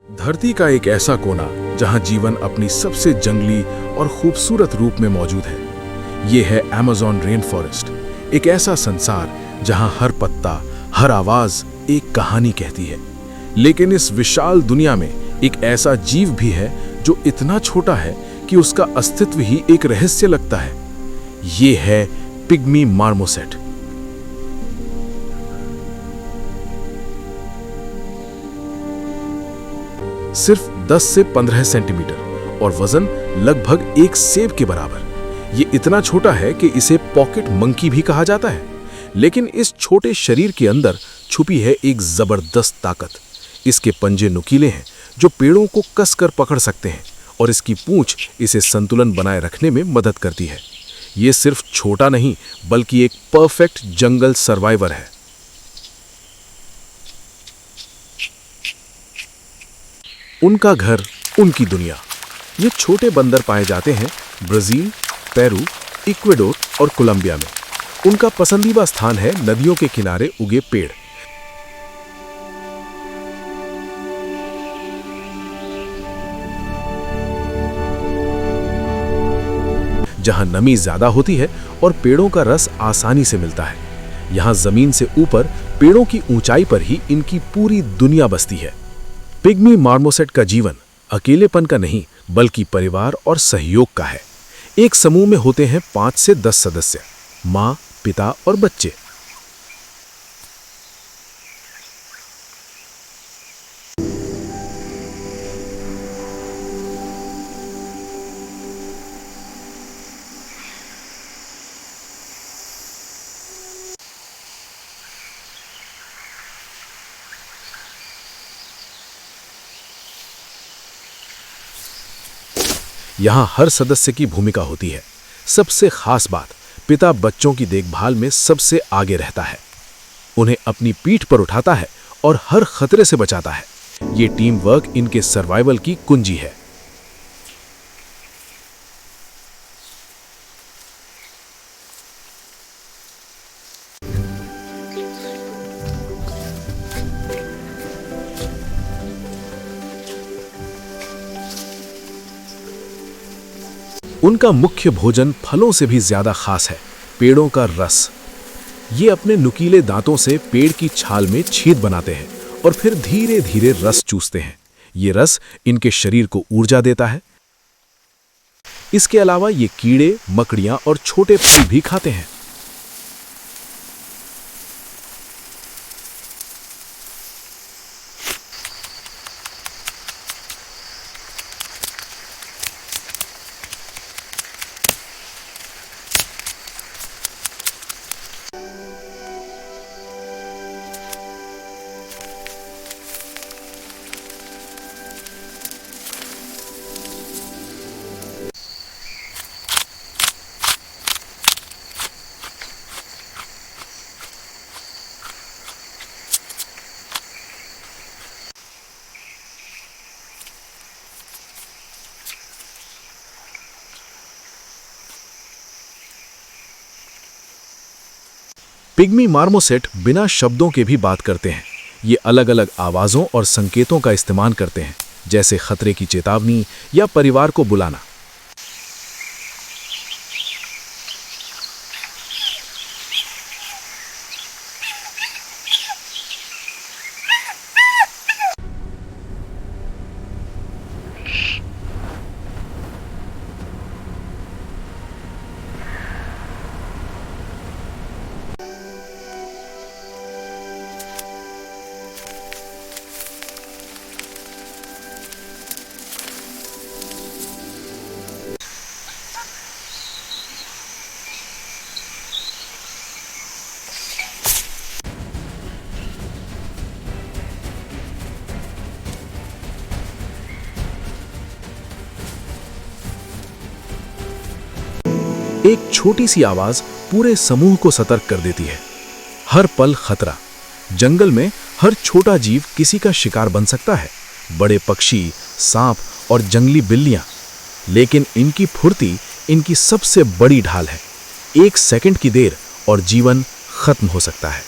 धरती का एक ऐसा कोना जहां जीवन अपनी सबसे जंगली और खूबसूरत रूप में मौजूद है। ये है अमेज़न रेन फॉरेस्ट, एक ऐसा संसार जहां हर पत्ता, हर आवाज एक कहानी कहती है। लेकिन इस विशाल दुनिया में एक ऐसा जीव भी है जो इतना छोटा है कि उसका अस्तित्व ही एक रहस्य लगता है। ये है पिग्मी मार्मोसेट। सिर्फ 10 से 15 सेंटीमीटर और वजन लगभग एक सेब के बराबर। ये इतना छोटा है कि इसे पॉकेट मंकी भी कहा जाता है। लेकिन इस छोटे शरीर के अंदर छुपी है एक जबरदस्त ताकत। इसके पंजे नुकीले हैं जो पेड़ों को कसकर पकड़ सकते हैं और इसकी पूंछ इसे संतुलन बनाए रखने में मदद करती है। ये सिर्फ छोटा नहीं बल्कि एक परफेक्ट जंगल सर्वाइवर है। उनका घर, उनकी दुनिया। ये छोटे बंदर पाए जाते हैं ब्राजील, पेरू, इक्वाडोर और कोलंबिया में। उनका पसंदीदा स्थान है नदियों के किनारे उगे पेड़। जहां नमी ज्यादा होती है और पेड़ों का रस आसानी से मिलता है। यहां जमीन से ऊपर पेड़ों की ऊंचाई पर ही इनकी पूरी दुनिया बसती है। पिग्मी मार्मोसेट का जीवन अकेलेपन का नहीं बल्कि परिवार और सहयोग का है। एक समूह में होते हैं 5 से 10 सदस्य, माँ, पिता और बच्चे। यहां हर सदस्य की भूमिका होती है। सबसे खास बात, पिता बच्चों की देखभाल में सबसे आगे रहता है। उन्हें अपनी पीठ पर उठाता है और हर खतरे से बचाता है। ये टीम वर्क इनके सर्वाइवल की कुंजी है। उनका मुख्य भोजन फलों से भी ज्यादा खास है, पेड़ों का रस। ये अपने नुकीले दांतों से पेड़ की छाल में छेद बनाते हैं और फिर धीरे धीरे रस चूसते हैं। ये रस इनके शरीर को ऊर्जा देता है। इसके अलावा ये कीड़े, मकड़ियां और छोटे फल भी खाते हैं। पिग्मी मार्मोसेट बिना शब्दों के भी बात करते हैं। ये अलग अलग आवाज़ों और संकेतों का इस्तेमाल करते हैं, जैसे खतरे की चेतावनी या परिवार को बुलाना। एक छोटी सी आवाज पूरे समूह को सतर्क कर देती है। हर पल खतरा। जंगल में हर छोटा जीव किसी का शिकार बन सकता है, बड़े पक्षी, सांप और जंगली बिल्लियां। लेकिन इनकी फुर्ती इनकी सबसे बड़ी ढाल है। 1 सेकंड की देर और जीवन खत्म हो सकता है।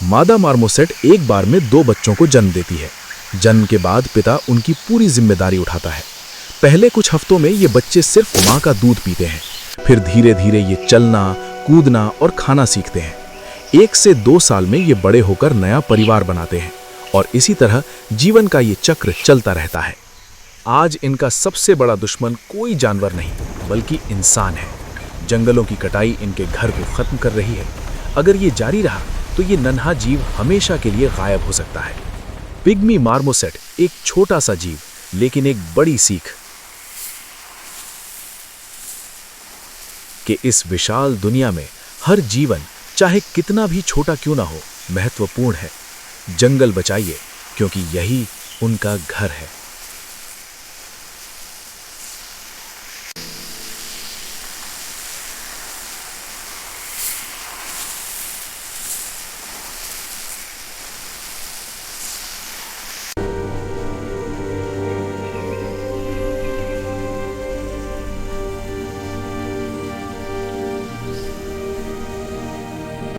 मादा मार्मोसेट एक बार में 2 बच्चों को जन्म देती है। जन्म के बाद पिता उनकी पूरी जिम्मेदारी उठाता है। पहले कुछ हफ्तों में ये बच्चे सिर्फ माँ का दूध पीते हैं, फिर धीरे धीरे ये चलना, कूदना और खाना सीखते हैं। 1 से 2 साल में ये बड़े होकर नया परिवार बनाते हैं और इसी तरह जीवन का ये चक्र चलता रहता है। आज इनका सबसे बड़ा दुश्मन कोई जानवर नहीं, बल्कि इंसान है। जंगलों की कटाई इनके घर को खत्म कर रही है। अगर ये जारी रहा तो ये नन्हा जीव हमेशा के लिए गायब हो सकता है। पिग्मी मार्मोसेट एक छोटा सा जीव, लेकिन एक बड़ी सीख कि इस विशाल दुनिया में हर जीवन, चाहे कितना भी छोटा क्यों ना हो, महत्वपूर्ण है। जंगल बचाइए, क्योंकि यही उनका घर है।